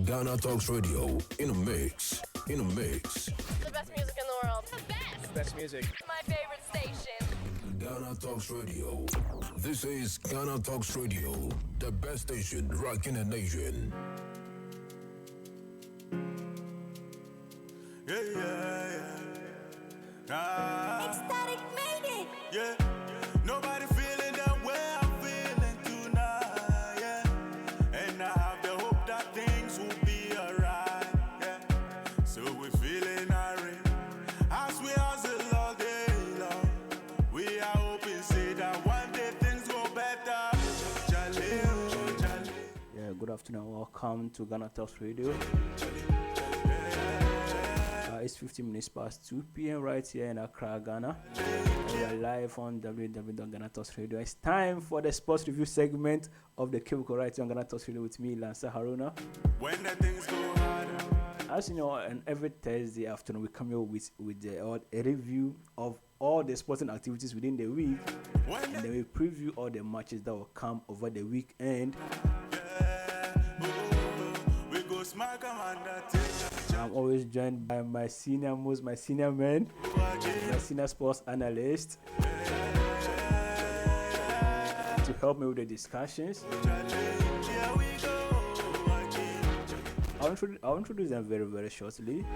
Ghana Talks Radio in a mix. In a mix. The best music in the world. The best. Best music. My favorite station. Ghana Talks Radio. This is Ghana Talks Radio, the best station rocking the nation. Ecstatic made it. Yeah, nobody feeling the way I'm feeling tonight, yeah. And I have the hope that things will be alright, yeah. So we're feeling irate as we hustle all day long. We are hoping, say that one day things go better. Charlie, oh, Charlie. Yeah, good afternoon. Welcome to Ghana Talks Radio. It's 15 minutes past 2 p.m. right here in Accra, Ghana. We are live on www.ghanatalksradio. It's time for the sports review segment of the Cubicle right here on Ghana Talks Radio with me, Lancer Haruna. When the things go harder. As you know, on every Thursday afternoon, we come here with a review of all the sporting activities within the week, and then we preview all the matches that will come over the weekend. We go smack 'em under. I'm always joined by my senior man, my senior sports analyst, to help me with the discussions. I'll introduce them very, very shortly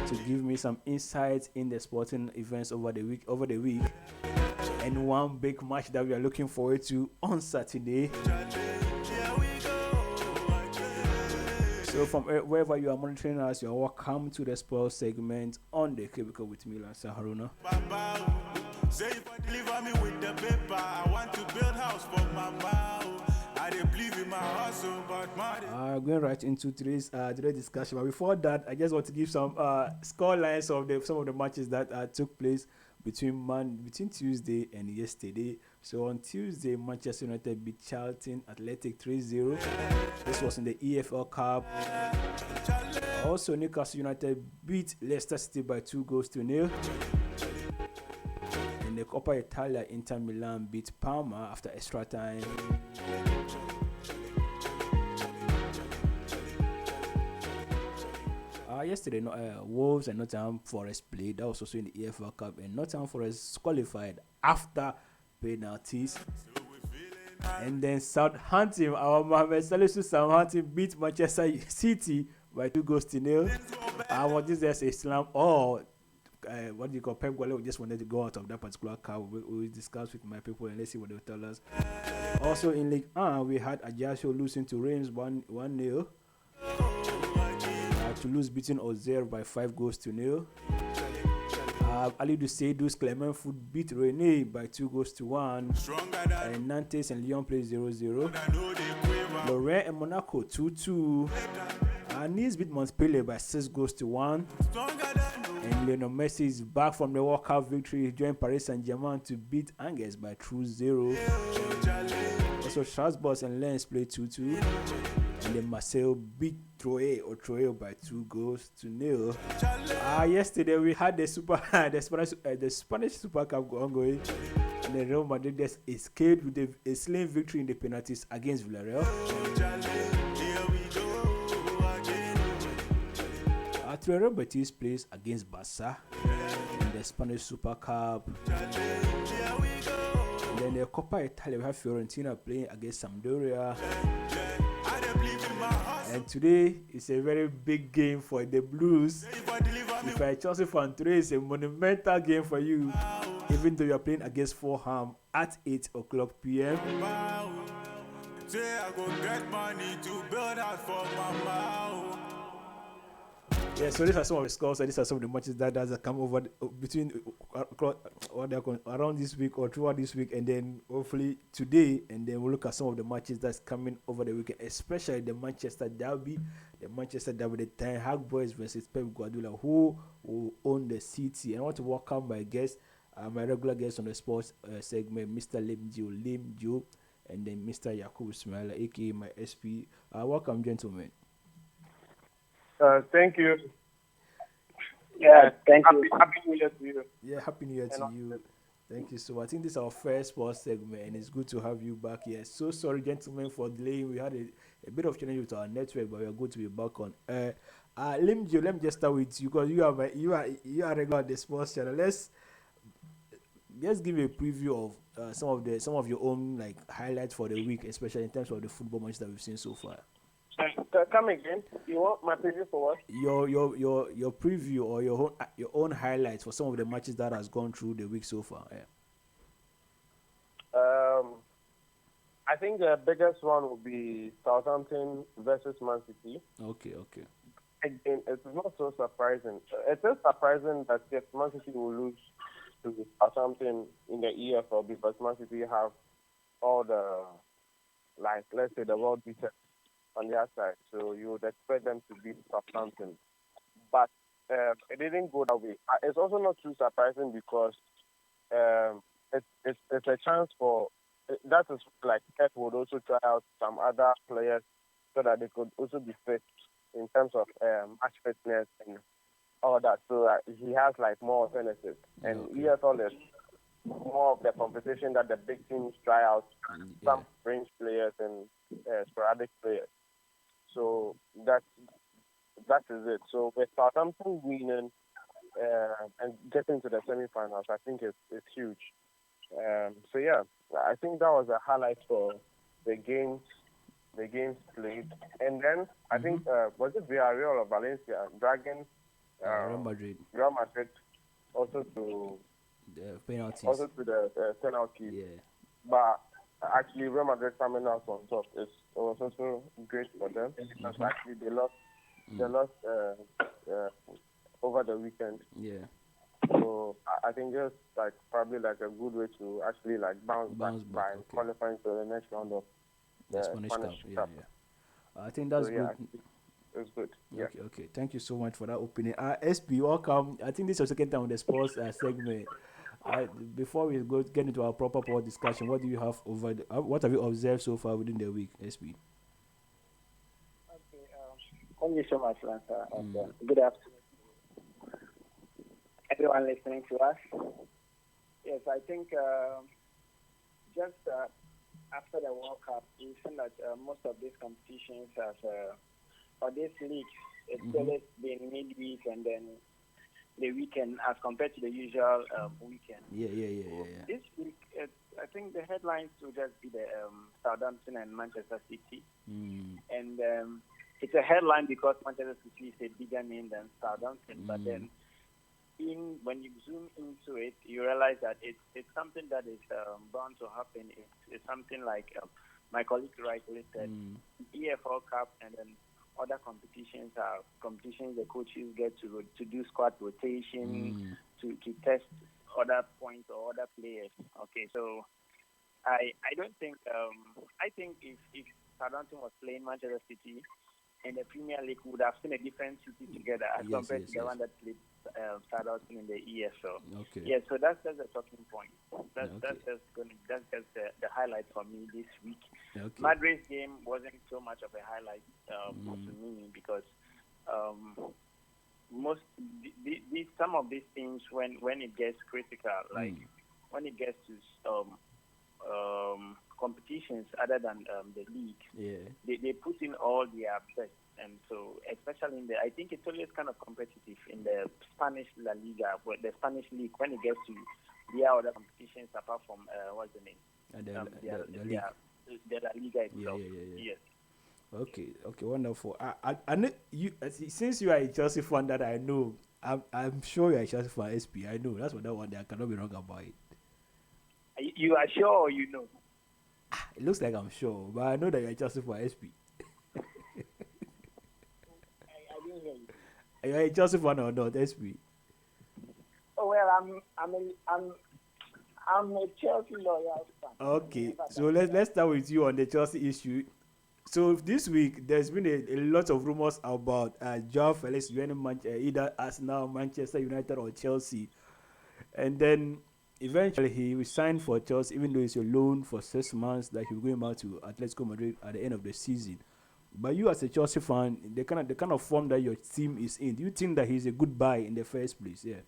to give me some insights in the sporting events over the week, and one big match that we are looking forward to on Saturday. So from wherever you are monitoring us, you are welcome to the sports segment on the Cubicle with me, Lancer Haruna. Say if I deliver me with the paper, I want to build house for my mouth. I didn't believe in my hustle, but my Going right into today's discussion. But before that, I just want to give some score lines of some of the matches that took place between Tuesday and yesterday. So on Tuesday, Manchester United beat Charlton Athletic 3-0. This was in the EFL Cup. Also, Newcastle United beat Leicester City by 2-0. In the Coppa Italia, Inter Milan beat Parma after extra time. Yesterday, Wolves and Nottingham Forest played. That was also in the EFL Cup, and Nottingham Forest qualified after penalties. And then Southampton, our Mohamed Salisu Southampton beat Manchester City by 2-0. I want this as Islam or what do you call Pep Guardiola just wanted to go out of that particular cup. We discussed with my people and let's see what they'll tell us. Also in League 1, we had Ajaccio losing to Reims 1-0. Toulouse beating Auxerre by 5-0. Aliou Seydou's Clermont Foot beat Rennes by 2-1. And Nantes and Lyon played 0-0. Lorient and Monaco 2-2. Nice beat Montpellier by 6-1. And Lionel Messi is back from the World Cup victory. He joined Paris Saint-Germain to beat Angers by 2-0. Also, Strasbourg and Lens played 2-2. And then Marseille beat Troyes by 2-0. Yesterday we had the Spanish Super Cup ongoing, and then Real Madrid just escaped with a slim victory in the penalties against Villarreal. Real Betis plays against Barca in the Spanish Super Cup. And then the Coppa Italia, we have Fiorentina playing against Sampdoria. And today is a very big game for the Blues. If I Chelsea fan, today is a monumental game for you, even though you are playing against Fulham at 8:00 p.m. Say I go get money to build house for my mouth. Yeah, so these are some of the scores, and these are some of the matches that have come over between around this week or throughout this week, and then hopefully today, and then we'll look at some of the matches that's coming over the weekend, especially the Manchester Derby, the Ten Hag Boys versus Pep Guardiola, who will own the city. And I want to welcome my guests, my regular guests on the sports segment, Mr. Lim Joe, and then Mr. Yakub Ismail, aka my SP. Welcome, gentlemen. Thank you. Yeah, thank you. Happy New Year to you. Yeah, happy New Year to you. Thank you so much. I think this is our first sports segment, and it's good to have you back here. So sorry, gentlemen, for delaying. We had a bit of challenge with our network, but we are good to be back on. Let me just start with you because you are regular on the sports channel. Let's give a preview of some of your own like highlights for the week, especially in terms of the football matches that we've seen so far. Come again. You want my preview for what? Your preview or your own highlights for some of the matches that has gone through the week so far. Yeah. I think the biggest one will be Southampton versus Man City. Okay. Again, it's not so surprising. It is surprising that yes, Man City will lose to Southampton in the EFL because Man City have all the, like, let's say the world beaters on their side. So you would expect them to beat Southampton. But it didn't go that way. It's also not too surprising because it's a chance for, that is like Pep would also try out some other players so that they could also be fit in terms of match fitness and all that. So he has like more alternatives. And EFL is more of the competition that the big teams try out, some fringe players and sporadic players. So that is it. So with Southampton winning and getting to the semi-finals, I think it's huge. So yeah, I think that was a highlight for the games played. And then I think was it Villarreal or Valencia? Dragons, Real Madrid also to the penalties. Also to the penalties. Yeah. But actually, Real Madrid coming out on top was also great for them. Because actually they lost over the weekend. Yeah. So I think it's like probably like a good way to actually like bounce back by qualifying to the next round of the Spanish Cup. Yeah. I think that's good. It's good. Yeah. Okay. Thank you so much for that opinion. SP, welcome. I think this is your second time on the sports segment. Before we get into our proper board discussion, what do you have what have you observed so far within the week, SP? Okay. Thank you so much, Lanta. Good afternoon, everyone listening to us. Yes, I think just after the World Cup, we've seen that most of these competitions or these leagues, it's always been midweek and then the weekend as compared to the usual weekend. Yeah. This week, I think the headlines will just be the Southampton and Manchester City. And it's a headline because Manchester City is a bigger name than Southampton, but then when you zoom into it, you realize that it's something that is bound to happen. It's something like my colleague rightly said, EFL Cup and then other competitions are competitions the coaches get to do squad rotation, to test other points or other players. Okay, so I don't think I think if Southampton was playing Manchester City in the Premier League, we would have seen a different City together as compared to the one that played Southampton in the ESL. Okay. Yeah, so that's just a talking point. That's just the highlight for me this week. Okay. Madrid's game wasn't so much of a highlight to me because some of these things when it gets critical, like when it gets to competitions other than the league, they put in all their best. And so, especially I think it's always kind of competitive in the Spanish La Liga, the Spanish league, when it gets to the other competitions apart from, what's the name? The La Liga itself. Yeah. Yes. Okay, wonderful. I know you, since you are a Chelsea fan that I know, I'm sure you are a Chelsea fan, SP. I know, that's what that one there. I cannot be wrong about it. You are sure or you know? It looks like I'm sure, but I know that you are a Chelsea fan, SP. Are you a Chelsea fan or not, SP? Oh well, I'm a Chelsea loyal fan. Okay, so let's start with you on the Chelsea issue. So this week there's been a lot of rumors about Joao Felix joining either Arsenal, Manchester United, or Chelsea, and then eventually he signed for Chelsea, even though it's a loan for 6 months that he'll go back to Atletico Madrid at the end of the season. But you as a Chelsea fan, the kind of form that your team is in, do you think that he's a good buy in the first place? Yeah.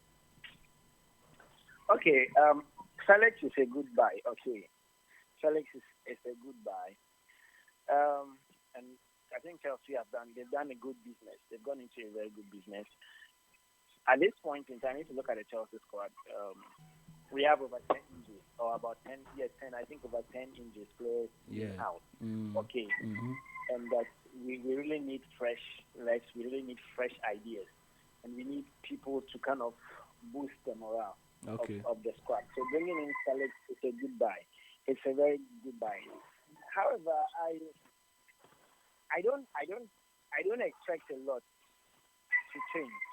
Okay. Felix is a good buy. Okay, Felix is a good buy. And I think Chelsea they've done a good business. They've gone into a very good business. At this point in time, if you look at the Chelsea squad, we have over 10 injuries, or about 10, 10, I think over 10 injuries players out. Okay. And that we really need fresh legs, we really need fresh ideas, and we need people to kind of boost the morale of the squad. So bringing in Felix is a good buy. It's a very good buy. However, I don't expect a lot to change.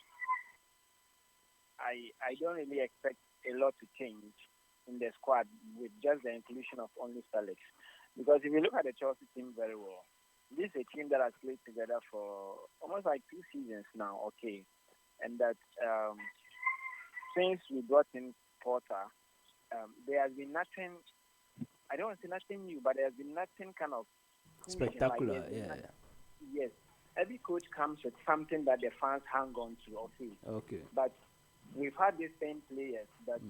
I don't really expect a lot to change in the squad with just the inclusion of only Felix. Because if you look at the Chelsea team very well, this is a team that has played together for almost like 2 seasons now, okay? And that since we brought in Porter, there has been nothing, I don't want to say nothing new, but there has been nothing kind of spectacular, Yes. Every coach comes with something that the fans hang on to, okay? But we've had these same players that,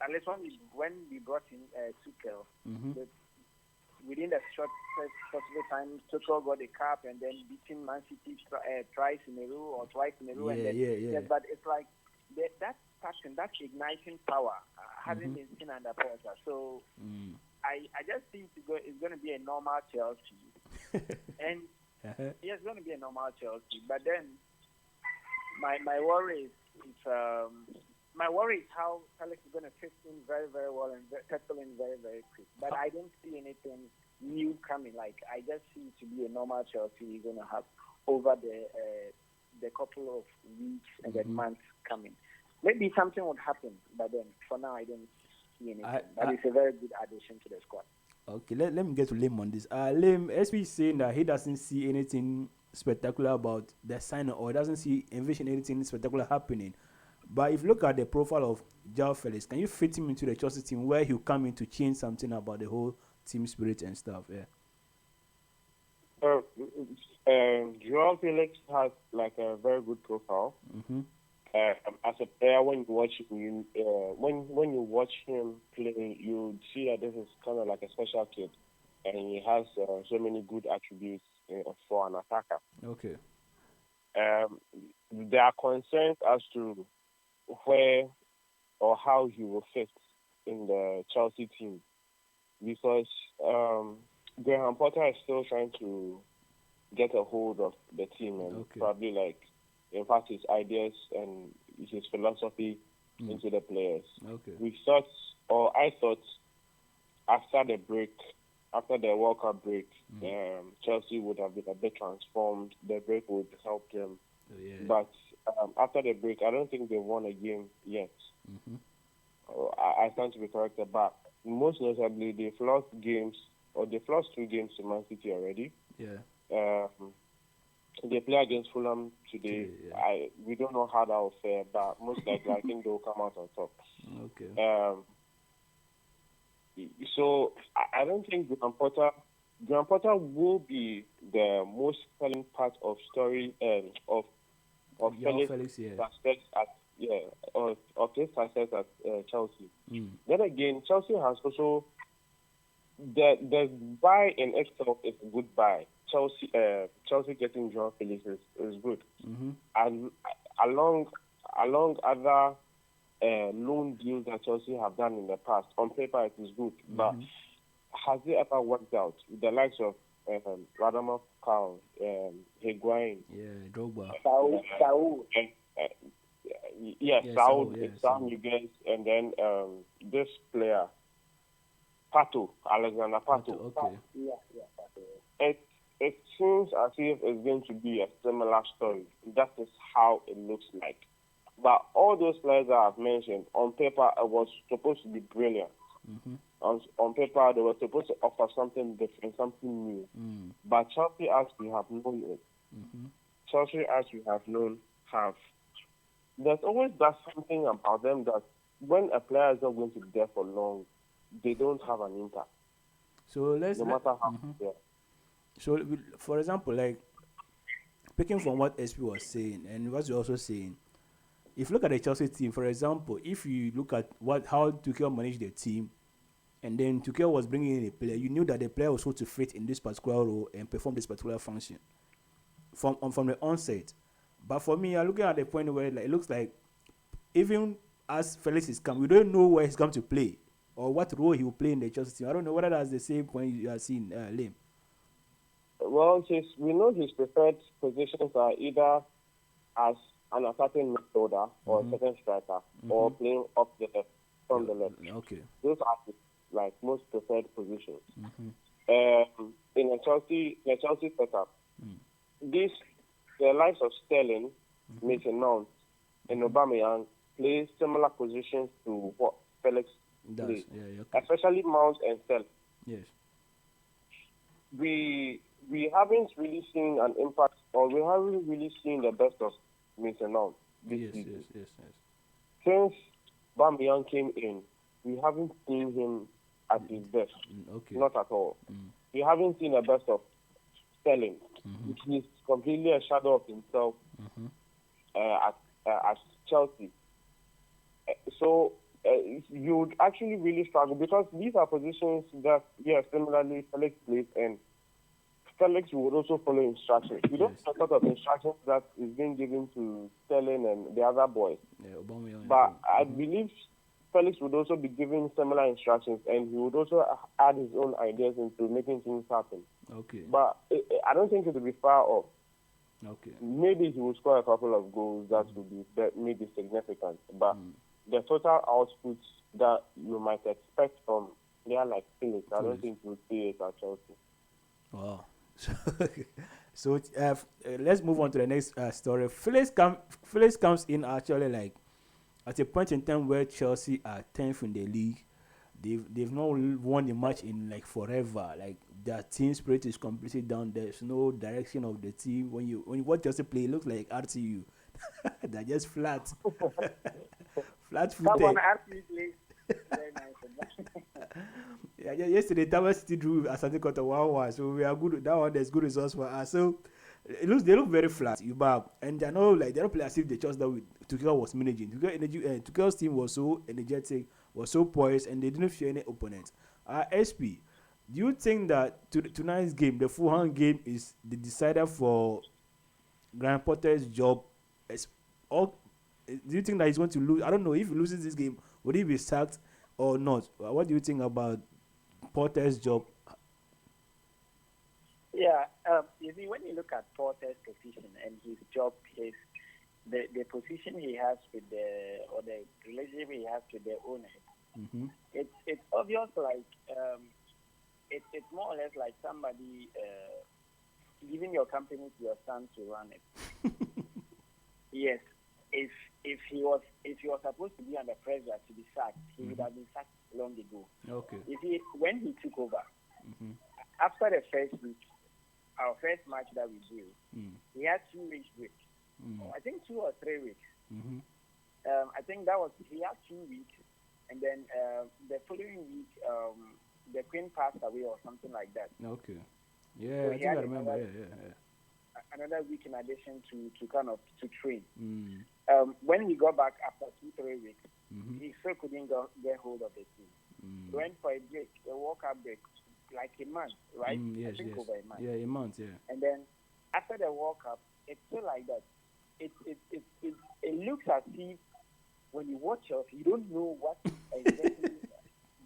at least when we brought in Tuchel, within the short possible time, Tuchel got a cup and then beating Man City twice in a row or twice in a row. Yes, but it's like that passion, that igniting power hasn't been seen under Porter. So I just think it's going to be a normal Chelsea. And yeah, it's going to be a normal Chelsea. But then my worry is how Felix is going to fit in very, very well and settle in very, very quick. But I don't see anything new coming. Like, I just see it to be a normal Chelsea you're going to have over the couple of weeks and then months coming. Maybe something would happen, but then for now I don't see anything. But it's a very good addition to the squad. Okay, let me get to Lim on this. Lim, SB is saying that he doesn't see anything spectacular about the signing, or doesn't envision anything spectacular happening. But if you look at the profile of João Felix, can you fit him into the Chelsea team where he'll come in to change something about the whole team spirit and stuff? João Felix has like a very good profile. As a player, when you watch him play, you see that this is kind of like a special kid, and he has so many good attributes for an attacker. Okay. There are concerns as to where or how he will fit in the Chelsea team, because Graham Potter is still trying to get a hold of the team and probably like impart his ideas and his philosophy into the players. We thought, or I thought, after the World Cup break, Chelsea would have been a bit transformed. The break would help them. But after the break, I don't think they won a game yet. I stand to be corrected, but most notably, they've lost 2 games to Man City already. They play against Fulham today. We don't know how that will fare, but most likely I think they will come out on top. So I don't think Graham Potter will be the most telling part of story of Felix' success of his success at Chelsea. Then again, Chelsea has also the buy in itself is a good buy. Chelsea getting João Felix is good. And along other loan deals that Chelsea have done in the past, on paper it is good. But has it ever worked out? The likes of Radamel Falcao, Higuain, Drogba, Saul. Saul Miguel, and then this player, Alexander Pato. Pato. It seems as if it's going to be a similar story. That is how it looks like. But all those players that I've mentioned, on paper, it was supposed to be brilliant. On paper, they were supposed to offer something different, something new. But Chelsea, as we have known it, there's always that something about them that when a player is not going to be there for long, they don't have an impact. So no matter how they're. So, for example, like, picking from what SP was saying and what you're also saying, if you look at the Chelsea team, for example, if you look at how Tuchel managed the team, and then Tuchel was bringing in a player, you knew that the player was supposed to fit in this particular role and perform this particular function from the onset. But for me, I'm looking at the point where it looks like even as Felix is come, we don't know where he's come to play or what role he will play in the Chelsea team. I don't know whether that's the same point you are seeing, Liam. Well, we know his preferred positions are either as an attacking midfielder or second striker or playing up the left, from the left. Okay. Those are his most preferred positions. In the Chelsea setup, the likes of Sterling, Mason Mount, and Aubameyang play similar positions to what Felix plays, especially Mount and Sterling. Yes. We haven't really seen an impact, or we haven't really seen the best of Mason Mount this season. Yes. Since Aubameyang came in, we haven't seen him at his best. Not at all. We haven't seen the best of Sterling. He's completely a shadow of himself at Chelsea. So you'd actually really struggle because these are positions that, similarly Felix plays, and Felix would also follow instructions. You don't have a sort of instructions that is being given to Sterling and the other boys. But I believe Felix would also be given similar instructions, and he would also add his own ideas into making things happen. But I don't think it will be far off. Maybe he will score a couple of goals that would be maybe significant. But the total output that you might expect from a player like Felix, I don't think you'll see it at Chelsea. Wow. So let's move on to the next story. Felix comes in actually at a point in time where Chelsea are 10th in the league. They've not won a match in forever. Their team spirit is completely down. There's no direction of the team. When you watch Chelsea play, it looks like RTU. They're just flat. Flat footed. Come on, RTU plays very nice. Yesterday Tower City drew Asante Kota 1-1, so we are good. That one, there's good results for us. So they look very flat. And I know they don't play as if the Chelsea that Tuchel was managing. Tuchel's team was so energetic, was so poised, and they didn't fear any opponents. SP, do you think that tonight's game, the Fulham game, is the decider for Graham Potter's job? Or do you think that he's going to lose? I don't know if he loses this game, would he be sacked or not? What do you think about Potter's job? Yeah, you see, when you look at Potter's position and his job, the position he has with the relationship he has with the owner, it's obvious. It's more or less like somebody giving your company to your son to run it. Yes, if he was supposed to be under pressure to be sacked, he would have been sacked long ago. When he took over, after the first week, our first match that we do, he had 2 weeks break. I think 2 or 3 weeks. I think he had 2 weeks, and then the following week, the Queen passed away or something like that. Yeah, so I think I remember. Another week in addition to train. When he got back after 2-3 weeks, he still couldn't get hold of the team. He went for a break, a World Cup break, like a month, right? I think over a month. Yeah, a month, yeah. And then after the World Cup, it's still like that. It looks as if when you watch us, you don't know what exactly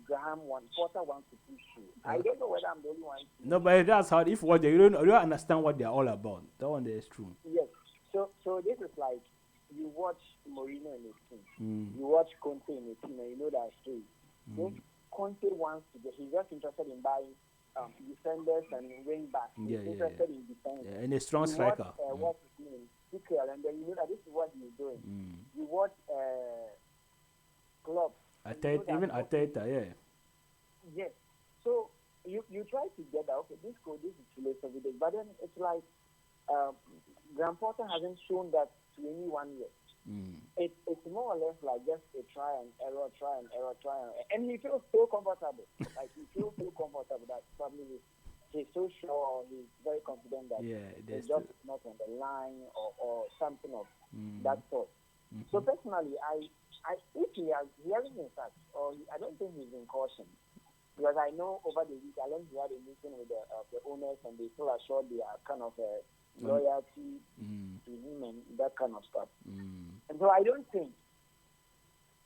Potter wants to push you. I don't know whether I'm the only one. No, but that's hard. If what you don't understand what they're all about. That one there is true. Yes. So this is like you watch Mourinho in his team. You watch Conte in his team, and you know that story. Conte wants to he's just interested in buying defenders and wing backs. He's interested in defenders. Yeah, and a strong striker. What's his name? Tuchel, and then you know that this is what he's doing. You watch Klopp. Even Arteta, yeah. Yes. So you try to get that, okay, this is philosophy, but then it's like Graham Potter hasn't shown that to anyone yet. It's more or less like just a try and error, and he feels so comfortable. He feels so comfortable that probably he's so sure, or he's very confident that the job is not on the line or something of that sort. So personally, if he hasn't been sacked, I don't think he's been cautioned. Because I know over the week, I learned he had a meeting with the owners, and they still assured their kind of loyalty to him and that kind of stuff. And so I don't think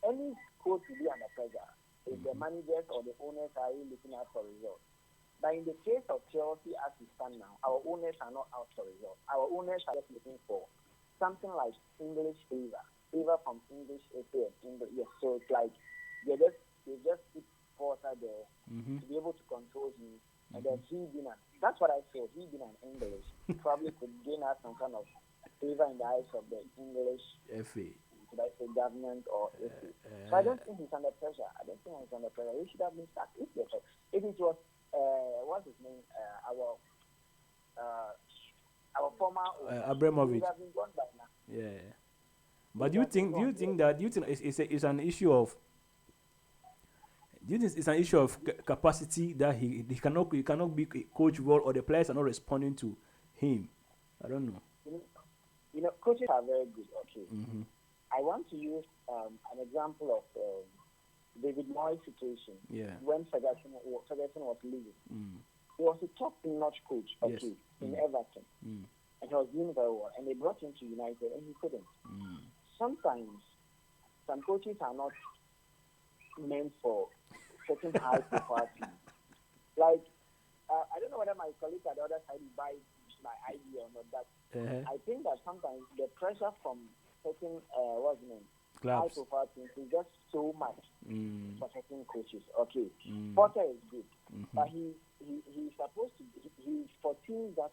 any coach will be under pressure if the managers or the owners are really looking out for results. But in the case of Chelsea, as we stand now, our owners are not out for results. Our owners are just looking for something like English favor from English FA. Yes, so it's like they just put Porter there to be able to control him, and then that's what I feel. He being an English probably could gain us some kind of favor in the eyes of the English FA. Should I say government or FA? So I don't think he's under pressure. He should have been sacked if it was what's his name? Our former Abramovich. He would have been gone by now. Yeah. But do you think it's an issue of? Do you think it's an issue of capacity that he cannot be coach well, or the players are not responding to him? I don't know. You know, coaches are very good. Okay. I want to use an example of David Moyes' situation. Yeah. When Ferguson was leaving, he was a top-notch coach. Okay, in Everton, and he was doing very well. And they brought him to United, and he couldn't. Sometimes some coaches are not meant for certain high-profile teams. Like, I don't know whether my colleagues at the other side will buy my idea or not, but I think that sometimes the pressure from certain high-profile teams is just so much for certain coaches. Okay, Potter is good, but he's supposed to he's for teams that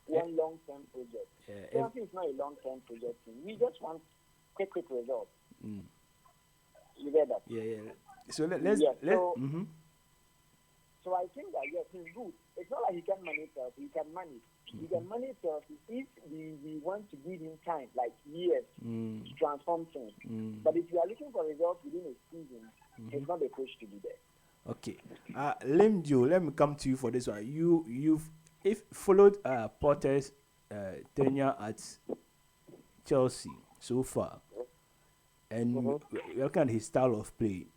want long-term project. Chelsea is not a long-term project team. We just want quick results. You get that? Yeah. So So I think that yes, he's good. It's not like he can manage us. He can manage. He can manage us if we want to give him time, like years, to transform things. But if you are looking for results within a season, it's not the coach to be there. Okay. Lemjo, let me come to you for this one. You've followed Potter's tenure at Chelsea so far, and you're looking at his style of play.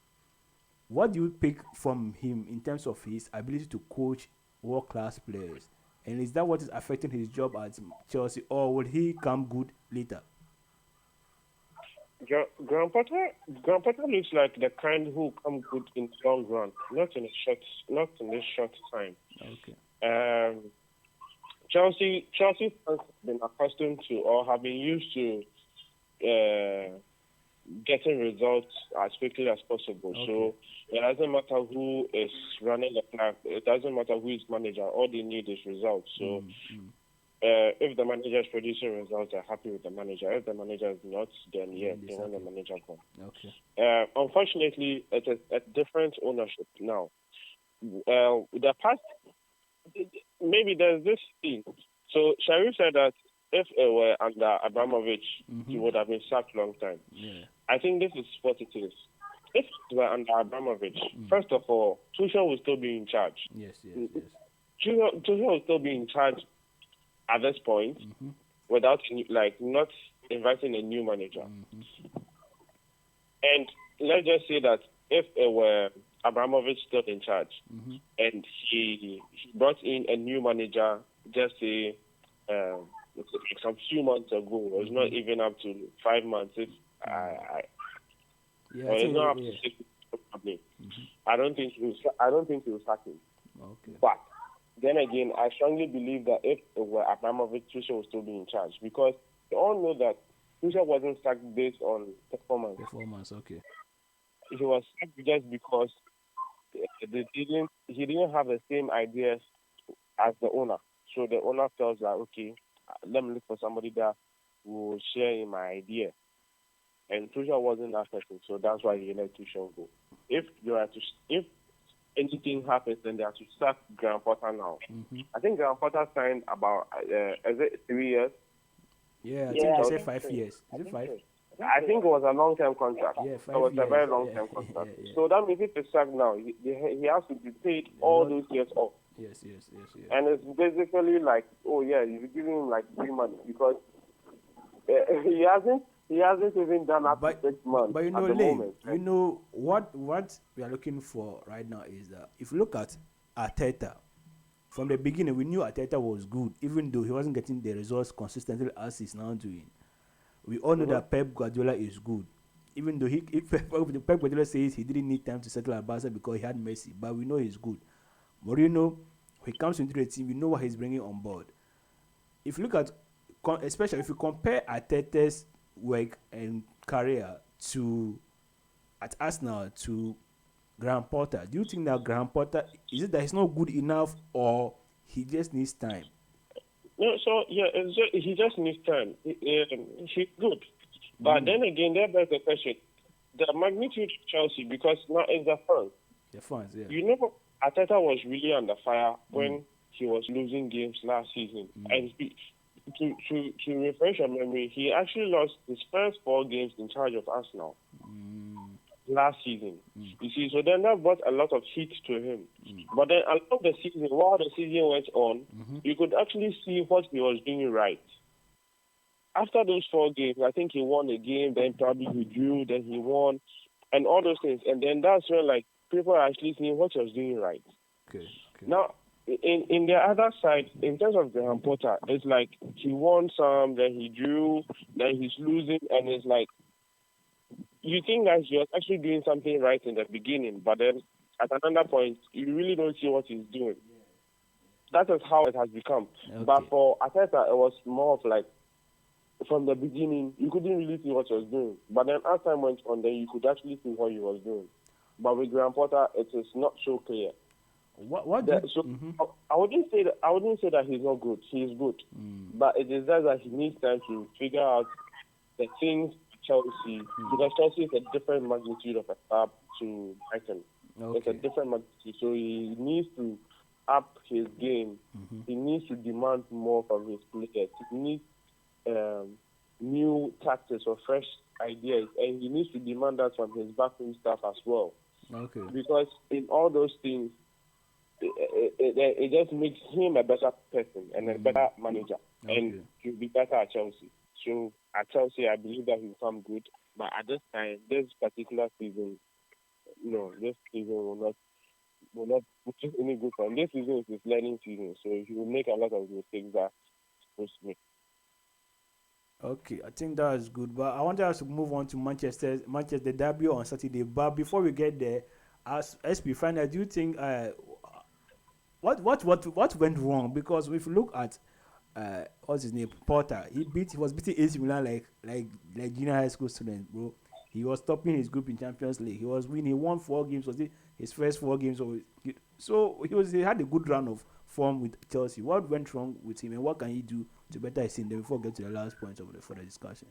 What do you pick from him in terms of his ability to coach world-class players? And is that what is affecting his job at Chelsea, or will he come good later? Graham Potter looks like the kind who come good in the long run, not in this short time. Okay. Chelsea fans have been accustomed to or have been used to getting results as quickly as possible. Okay. So it doesn't matter who is running the club. It doesn't matter who is manager. All they need is results. So if the manager is producing results, they're happy with the manager. If the manager is not, then they want the manager gone. Okay. Unfortunately, it is a different ownership now. The past, maybe there's this thing. So Sharif said that if it were under Abramovich, he would have been sacked long time. Yeah. I think this is what it is. If it were under Abramovich, first of all, Tuchel will still be in charge. Yes. Tuchel will still be in charge at this point without not inviting a new manager. And let's just say that if it were Abramovich still in charge and he brought in a new manager, just say some few months ago, it's not even up to 5 months. It's not up to 6 months probably. I don't think he will sack him. Okay. But then again, I strongly believe that if it were Abramovich, Tuchel will still be in charge, because we all know that Tuchel wasn't sacked based on performance. Okay. He was sacked just because he didn't have the same ideas as the owner. So the owner felt like, okay, let me look for somebody that will share in my idea. And Tuchel wasn't that person, so that's why he let Tuchel go. If anything happens, then they have to sack Graham Potter now. I think Graham Potter signed about, is it 3 years? Yeah, I think they say 5 years. Is it 5? I think it was a long-term contract. Yeah, 5 years. It was a very long-term contract. So that means if he's sacked now, he has to be paid all those years off. Yes. And it's basically like, you're giving him like 3 months, because he hasn't He hasn't even done up to 6 months But you know, at the Lee, moment. you know what we are looking for right now is that if you look at Arteta, from the beginning we knew Arteta was good, even though he wasn't getting the results consistently as he's now doing. We all know that Pep Guardiola is good, even though Pep Guardiola says he didn't need time to settle at Barca because he had Messi, but we know he's good. Mourinho, when he comes into the team, we know what he's bringing on board. If you look at, especially if you compare Arteta's work and career at Arsenal to Graham Potter, do you think that Graham Potter, is it that he's not good enough or he just needs time? No, so yeah, he just needs time. He's good, but then again, there's the question: the magnitude of Chelsea, because now it's the fans. The fans, yeah. You know, Arteta was really under fire when he was losing games last season, and to refresh your memory, he actually lost his first 4 games in charge of Arsenal last season. You see, so then that brought a lot of heat to him. But then along the season, while the season went on, you could actually see what he was doing right. After those 4 games, I think he won a game, then probably he drew, then he won, and all those things. And then that's when like people are actually seeing what he was doing right. Okay. Now, in the other side, in terms of Graham Potter, it's like he won some, then he drew, then he's losing, and it's like you think that he was actually doing something right in the beginning, but then at another point, you really don't see what he's doing. That is how it has become. Okay. But for Arteta, it was more of like, from the beginning, you couldn't really see what he was doing. But then as time went on, then you could actually see what he was doing. But with Graham Potter, it is not so clear. I wouldn't say that he's not good. He is good, but it is that he needs time to figure out the things Chelsea, because Chelsea is a different magnitude of a club to Brighton. It's a different magnitude, so he needs to up his game. He needs to demand more from his players. He needs new tactics or fresh ideas, and he needs to demand that from his backroom staff as well. Okay. Because in all those things, it just makes him a better person and a better manager, and he'll be better at Chelsea. So at Chelsea, I believe that he'll come good. But at this time, this particular season, no, this season will not put any good for him. This season is his learning season, so he will make a lot of mistakes that supposed to make. Okay, I think that is good. But I wanted us to move on to Manchester derby on Saturday. But before we get there, as SP final, do you think what went wrong? Because if you look at what's his name, Potter, he was beating AC Milan like junior high school student, bro. He was topping his group in Champions League. He was winning. He won 4 games. Was it his first 4 games? So he had a good run of form with Chelsea. What went wrong with him, and what can he do to better his team? Then before we get to the last point of the further discussion.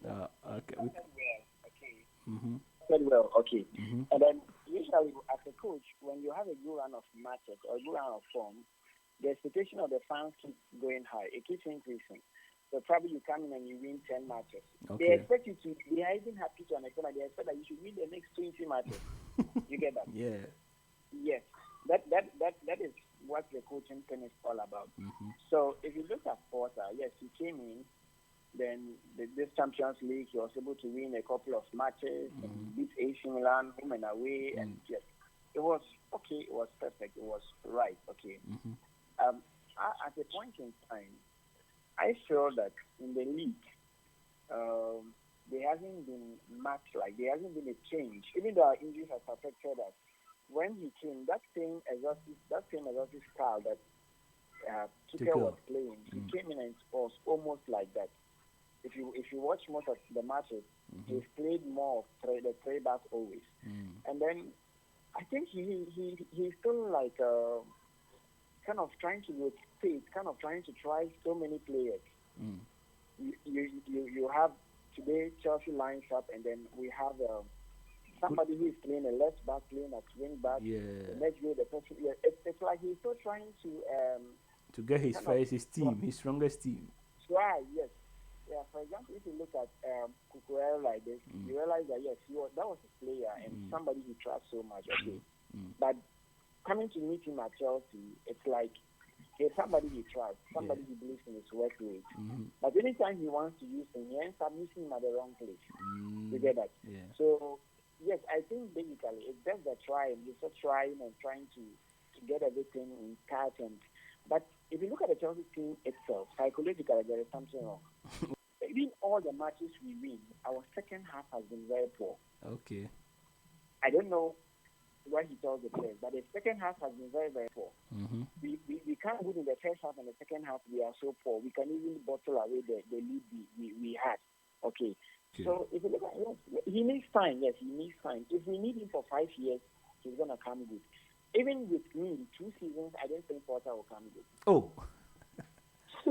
Okay. Very well, okay. And then usually as a coach, when you have a good run of matches or a good run of form, the expectation of the fans keeps going high. It keeps increasing. So probably you come in and you win 10 matches. Okay. They expect you to, they are even happy to an extent that they expect that you should win the next 20 matches. You get that? Yeah. Yes. That is what the coaching thing is all about. So if you look at Porter, yes, he came in, then this Champions League, he was able to win a couple of matches, and beat AC Milan home and away, and yes, it was okay, it was perfect, it was right, okay. At a point in time, I feel that in the league, there hasn't been much, like there hasn't been a change, even though our injuries have affected us. When he came, that same exhaustive style that Tuchel was playing, he came in and it was almost like that. If you watch most of the matches, he's played more of the three back always, and then I think he's still like kind of trying to rotate, kind of trying to try so many players. You have today Chelsea lines up, and then we have somebody who is playing a left back, playing at wing back. Yeah. The next way the person, it's like he's still trying to get his strongest team. Try, yes. Yeah, for example, if you look at Cucurella like this, you realize that yes, that was a player and somebody he trusts so much. Okay, but coming to meet him at Chelsea, it's like he's somebody he trusts, somebody he believes in his work rate. But anytime he wants to use him, he ends up using him at the wrong place. You get that? Yeah. So, yes, I think basically it's just the trying. He's just trying and trying to get everything intact. But if you look at the Chelsea team itself, psychologically, there is something wrong. Even all the matches we win, our second half has been very poor. Okay. I don't know what he tells the players, but the second half has been very, very poor. We can't win in the first half, and the second half we are so poor. We can even bottle away the lead we had. Okay. So if you look at him, he needs time. Yes, he needs time. If we need him for 5 years, he's gonna come good. Even with me, 2 seasons, I don't think Porter will come good. Oh.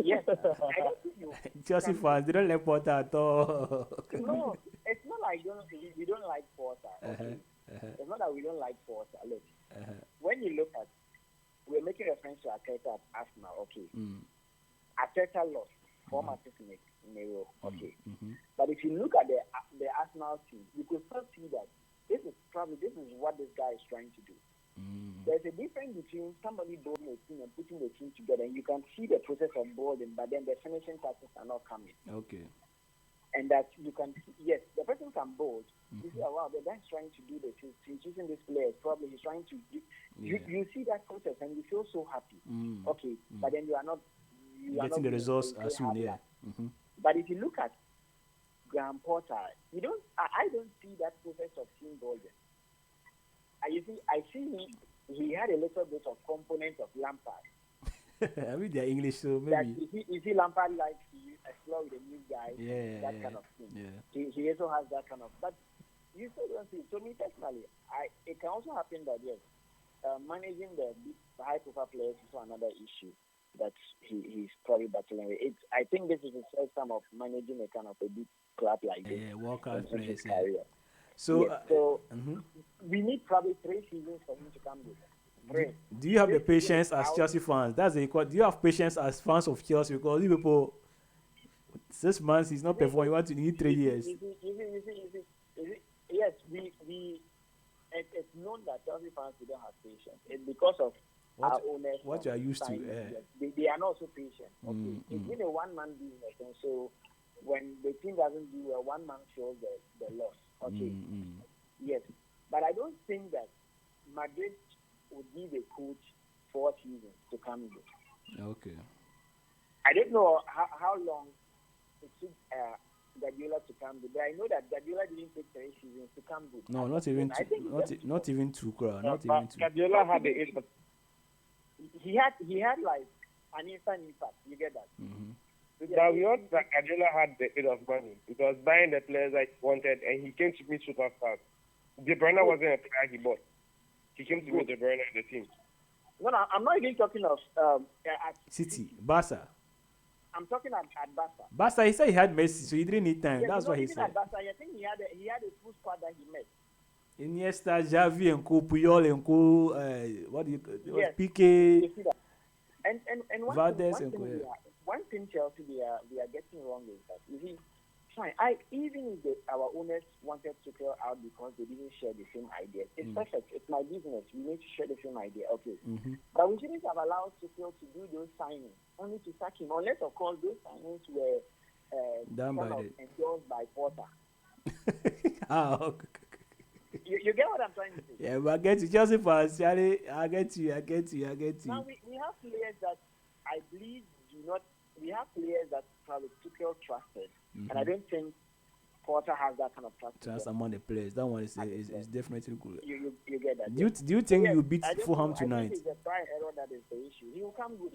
Yes, I don't think you. Chelsea fans, they don't like Porter at all. No, it's not like we don't like Porter. Okay? It's not that we don't like Porter. Look, when you look at, we're making reference to Arteta at Arsenal. Okay, Arteta lost 4 matches in a row. Okay, but if you look at the Arsenal team, you could still see that this is what this guy is trying to do. There's a difference between somebody building a team and putting the team together, and you can see the process of building, but then the finishing touches are not coming. Okay. And that you can see, yes, the person can build. You see, wow, the guy's trying to do this. He's using this player. Probably he's trying to. You see that process, and you feel so happy. Okay, but then you are not getting the results as soon. Yeah. But if you look at Graham Potter, I don't see that process of team building. You see, I see he had a little bit of component of Lampard. I mean, they're English, so maybe. You see Lampard likes to explore with a new guy, that kind of thing. Yeah. He also has that kind of, but you still don't see. So me personally, it can also happen that yes, managing the high-profile players is another issue that he's probably battling with. I think this is the first time of managing a kind of a big club like this. Yeah, workout players. Career. So, we need probably 3 seasons for him to come good. Do you have the patience as Chelsea fans? That's the do you have patience as fans of Chelsea? Because you people, 6 months he's not performing. You need 3 years. Yes, it's known that Chelsea fans don't have patience. It's because of our owners. What you are used to. They are not so patient. Okay, it's been a one-man business, and so when the team doesn't do well, one man shows the loss. Okay. Yes, but I don't think that Madrid would give a coach 4 seasons to come good. Okay. I don't know how long it took Guardiola to come good, but I know that Guardiola didn't take 3 seasons to come good. No, not even two. Not even 2, Not even 2. Guardiola had the age. He had like an instant impact. You get that? But we also that Guardiola had the bit of money because buying the players that he wanted, and he came to meet superstars. De Bruyne wasn't a player he bought. He came to meet De Bruyne in the team. No, I'm not even talking of City, Barca. I'm talking at Barca. Barca, he said he had Messi, so he didn't need time. That's what he said. At Barca, I think he had a full squad that he met. Iniesta, Xavi, and Puyol, and Piqué. You see that? And one thing Chelsea we are getting wrong is that you see, fine. Even if our owners wanted to clear out because they didn't share the same ideas, it's perfect. It's my business. We need to share the same idea. Okay, but we shouldn't have allowed Tuchel to do those signings only to sack him, unless of course those signings were endorsed by Porter. Okay. You get what I'm trying to say? Yeah, but I get you. Chelsea fans, Charlie, I get you. Now we have players that I believe we have players that probably Tuchel trusted, and I don't think Porter has that kind of trust among the players. That one is definitely good. You get that? Do you think you beat Fulham tonight? I think it's the try and error that is the issue. He will come good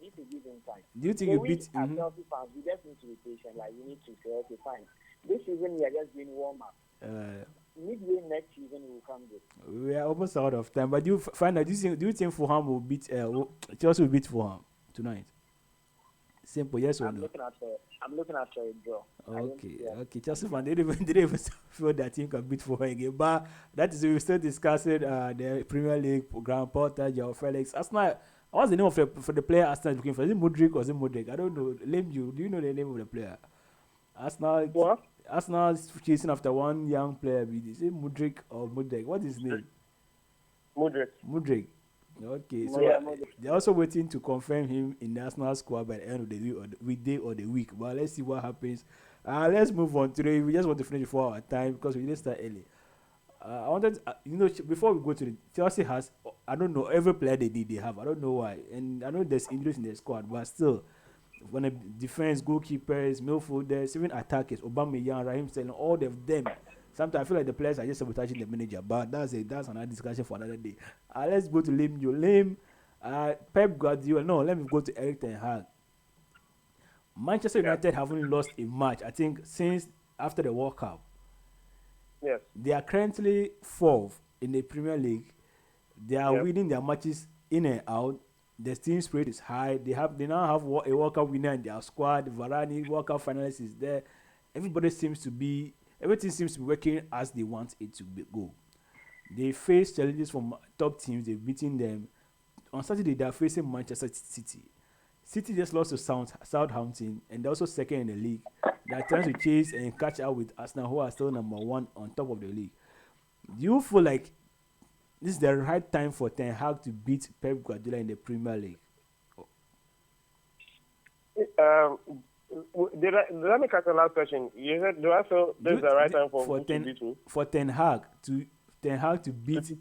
if you give him time. Do you think you beat? As Chelsea fans, we just need to be patient. Like we need to say, okay, fine. This season we are just doing warm up. Midway next season we will come good. We are almost out of time. But do you think Fulham will beat? Chelsea will beat Fulham tonight? Simple, yes or no? I'm looking after a draw. Okay. Chelsea fan, they didn't even feel that team can beat Fulham again. But that is, we're still discussing the Premier League, Graham Potter, Joao Felix. Arsenal, what's the name of for the player Arsenal is looking for? Is it Mudryk or is it Mudryk? I don't know. Do you know the name of the player? Arsenal is chasing after one young player. Is it Mudryk or Mudryk? What is his name? Mudryk. Okay, so Yeah, they're also waiting to confirm him in the national squad by the end of the week or the weekday or the week. But let's see what happens. Let's move on today. We just want to finish before our time because we didn't start early. I wanted, before we go to the Chelsea has, I don't know, every player they have. I don't know why, and I know there's injuries in the squad, but still, when the defense, goalkeepers, midfielders, even attackers, Aubameyang, Raheem Sterling, all of them. Sometimes I feel like the players are just sabotaging the manager, but that's another discussion for another day. Let's go to Lame. Pep Guardiola. No, let me go to Eric Ten Hag. Manchester United haven't lost a match, I think, since after the World Cup. Yes. They are currently fourth in the Premier League. They are winning their matches in and out. The team spirit is high. They now have a World Cup winner in their squad. Varane, World Cup finalist, is there. Everything seems to be working as they want it to go. They face challenges from top teams. They've beaten them. On Saturday, they are facing Manchester City. City just lost to Southampton, and they're also second in the league. They are trying to chase and catch up with Arsenal, who are still number one on top of the league. Do you feel like this is the right time for Ten Hag to beat Pep Guardiola in the Premier League? Let me catch the last question. You said, do I feel this is the right time for Ten Hag to beat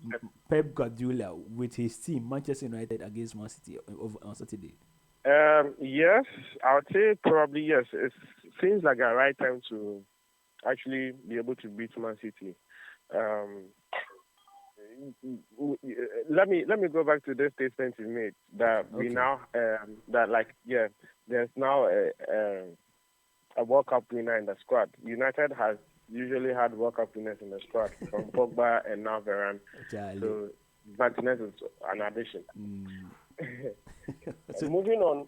Pep Guardiola with his team, Manchester United, against Man City on Saturday? Yes, I would say probably yes. It seems like a right time to actually be able to beat Man City. Let me go back to this statement you made that we now there's now a World Cup winner in the squad. United has usually had World Cup winners in the squad from Pogba and now Varane. So Martinez is an addition. So moving on.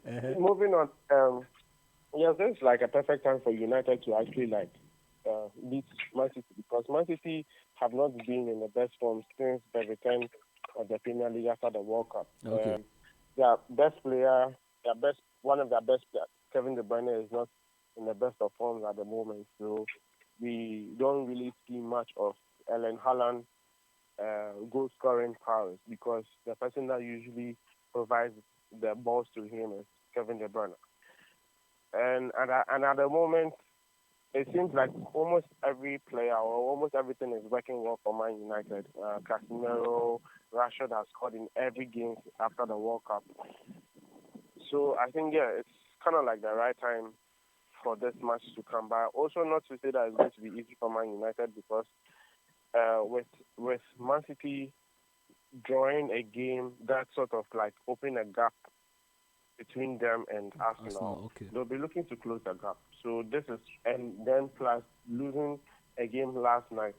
Yes, this is like a perfect time for United to actually beat Man City, because Man City have not been in the best form since the return of the Premier League after the World Cup. Their best player, one of their best players, Kevin De Bruyne, is not in the best of forms at the moment. So we don't really see much of Erling Haaland goal scoring powers, because the person that usually provides the balls to him is Kevin De Bruyne. And at the moment, it seems like almost every player or almost everything is working well for Man United. Casemiro, Rashford has scored in every game after the World Cup. So I think, it's kind of like the right time for this match to come by. Also, not to say that it's going to be easy for Man United, because with Man City drawing a game that sort of like opened a gap between them and Arsenal. They'll be looking to close the gap. So this is, and then plus losing a game last night,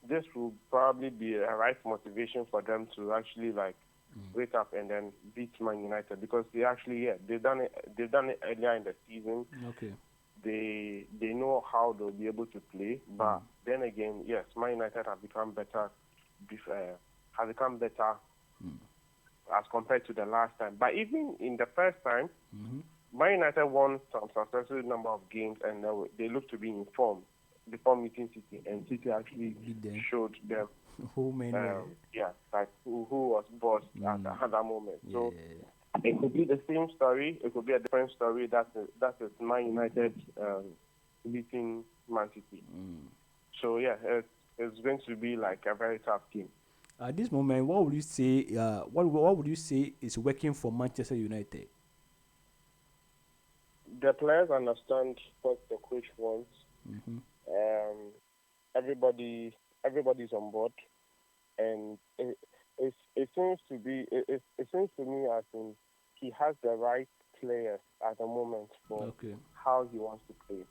this will probably be a right motivation for them to actually wake up and then beat Man United, because they actually they've done it earlier in the season. They know how they'll be able to play, but then again, yes, Man United have become better. As compared to the last time. But even in the first time, Man United won some successful number of games, and they looked to be in form before meeting City, and City actually showed them who was boss at that moment. So it could be the same story, it could be a different story. That is Man United beating Man City. So it's going to be like a very tough game. At this moment, what would you say? What would you say is working for Manchester United? The players understand what the coach wants. Everybody's on board, and it seems to be. It seems to me as in he has the right players at the moment for how he wants to play.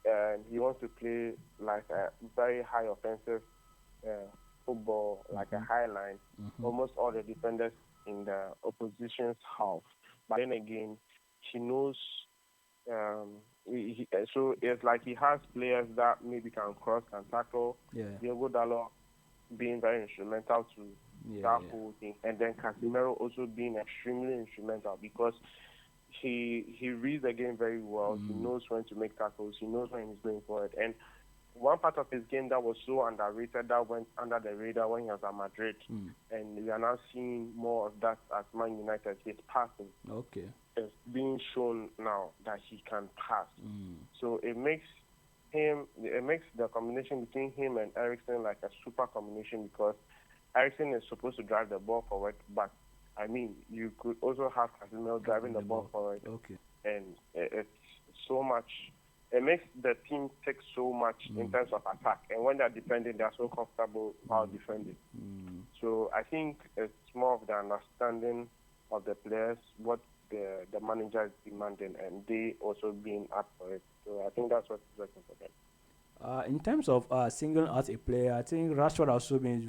And he wants to play like a very high offensive football, like a high line, almost all the defenders in the opposition's half. But then again, he knows, so it's like he has players that maybe can cross, can tackle. Diogo Dalot being very instrumental to that whole thing. And then Casemiro also being extremely instrumental, because he reads the game very well. He knows when to make tackles. He knows when he's going forward. And one part of his game that was so underrated that went under the radar when he was at Madrid, and we are now seeing more of that at Man United. His passing is being shown now that he can pass. So it makes the combination between him and Eriksen like a super combination, because Eriksen is supposed to drive the ball forward, but I mean, you could also have Casemiro driving the ball forward, and it's so much. It makes the team take so much in terms of attack, and when they're defending, they're so comfortable while defending. So I think it's more of the understanding of the players, what the manager is demanding, and they also being up for it. So I think that's what's working for them. In terms of singling out a player, I think Rashford also been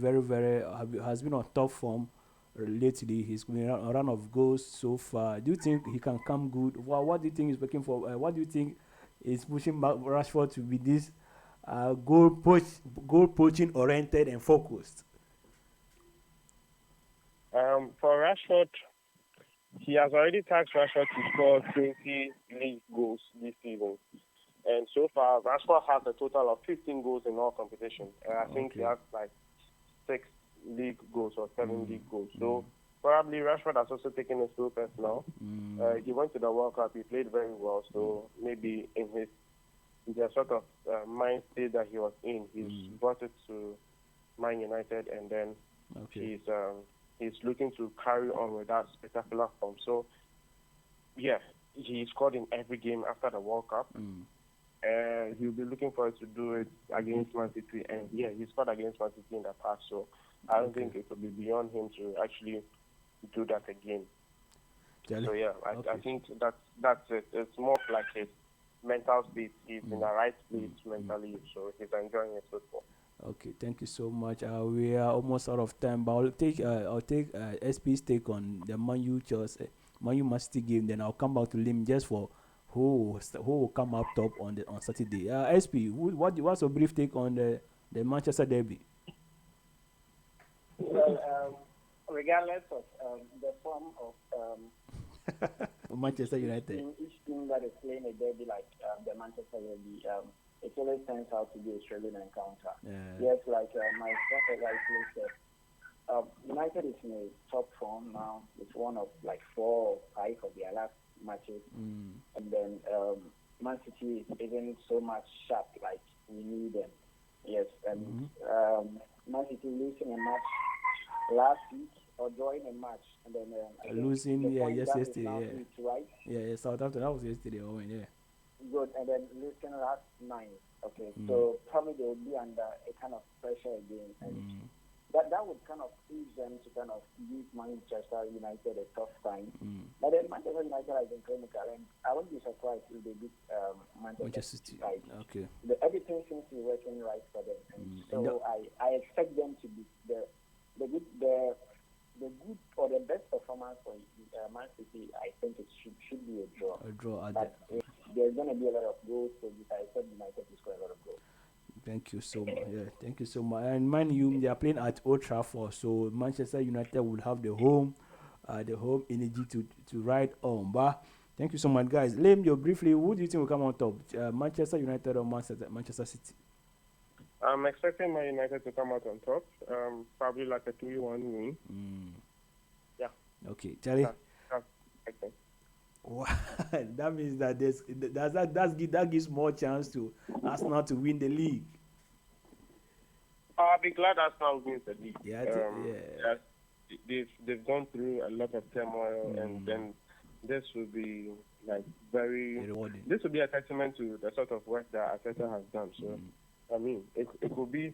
has been on top form lately. He's been on a run of goals so far. Do you think he can come good? What do you think is working for? What do you think is pushing back Rashford to be this goal poaching oriented and focused? For Rashford, he has already tasked Rashford to score 20 league goals this season. And so far, Rashford has a total of 15 goals in all competitions. And I think he has like 6 league goals or 7 league goals. So probably Rashford has also taken his focus now. He went to the World Cup. He played very well. So maybe in the sort of mind state that he was in, he's brought it to Man United, and then he's looking to carry on with that spectacular form. So, yeah, he scored in every game after the World Cup. And he'll be looking forward to do it against Man City. And, yeah, he scored against Man City in the past. So I don't think it will be beyond him to actually do that again. So, yeah, I think that's it. It's more like his mental state. He's in the right place mentally, so he's enjoying his football. Okay, thank you so much. We are almost out of time, but I'll take SP's take on the Man U Man City game. Then I'll come back to Lim just for who will come up top on Saturday. SP, what's your brief take on the Manchester derby? Well, regardless of the form of Manchester United, each team that is playing a derby like the Manchester derby, it always turns out to be a thrilling encounter. Yes, like my friend rightly said, United is in a top form now. It's one of like 4 or 5 of their last matches, and then Man City isn't so much sharp like we need them. Yes, and Man City losing a match last week or drawing a match, and then losing yesterday. Right? Yeah, Southampton. That was yesterday. Good, and then losing last 9. Okay, so probably they will be under a kind of pressure again, and that would kind of push them to kind of give Manchester United a tough time. But then Manchester United has been clinical, and I wouldn't be surprised if they beat Manchester City. Okay. Everything seems to be working right for them, and so I expect them to be the good or the best performance for Man City. I think it should be a draw. But there's going to be a lot of goals, so I expect United to score a lot of goals. Thank you so much. Yeah, thank you so much. And mind you, they are playing at Old Trafford, so Manchester United will have the home energy to ride on. But thank you so much, guys. Name you briefly. Who do you think will come on top? Manchester United or Manchester City? I'm expecting Man United to come out on top. Probably like a 3-1 win. Yeah. Okay, Charlie. Okay. Wow. That means that that gives more chance to Arsenal to win the league. I'll be glad Arsenal wins the league. They've gone through a lot of turmoil, and then this will be like very rewarding. This will be a testament to the sort of work that Arteta has done. So. I mean, it could be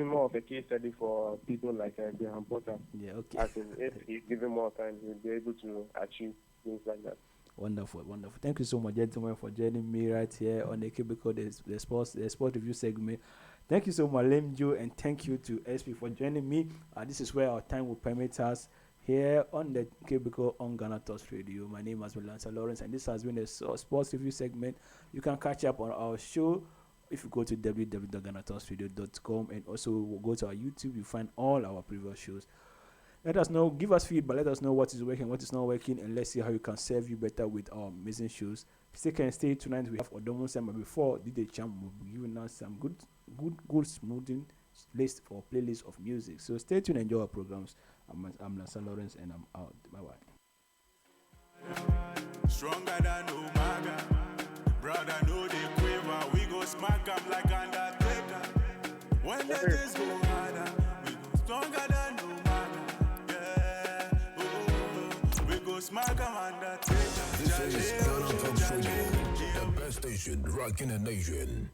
more of a case study for people like Graham Potter. Yeah, okay. As in, if he's given more time, he'll be able to achieve things like that. Wonderful. Thank you so much, gentlemen, for joining me right here on the Cubicle, the sports review segment. Thank you so much, Lemjo, and thank you to SP for joining me. This is where our time will permit us here on the Cubicle on Ghana Talks Radio. My name has been Lancer Lawrence, and this has been a sports review segment. You can catch up on our show if you go to www.ghanatalksradio.com, and also go to our YouTube. You find all our previous shows. Let us know, give us feedback, let us know what is working, what is not working, and let's see how we can serve you better with our amazing shows. Stay tonight. We have Odomo Sema before DJ Champ will be giving us some good good smoothing list for playlist of music. So stay tuned, enjoy our programs. I'm Nassan Lawrence, and I'm out. Bye bye. Stronger than Omega, brother, know the quiver. We go smack up like Undertaker. When the days go harder, we go stronger than Omega. Yeah, we go smack up Undertaker. This is Ghana Talks Radio, the best station rocking the nation.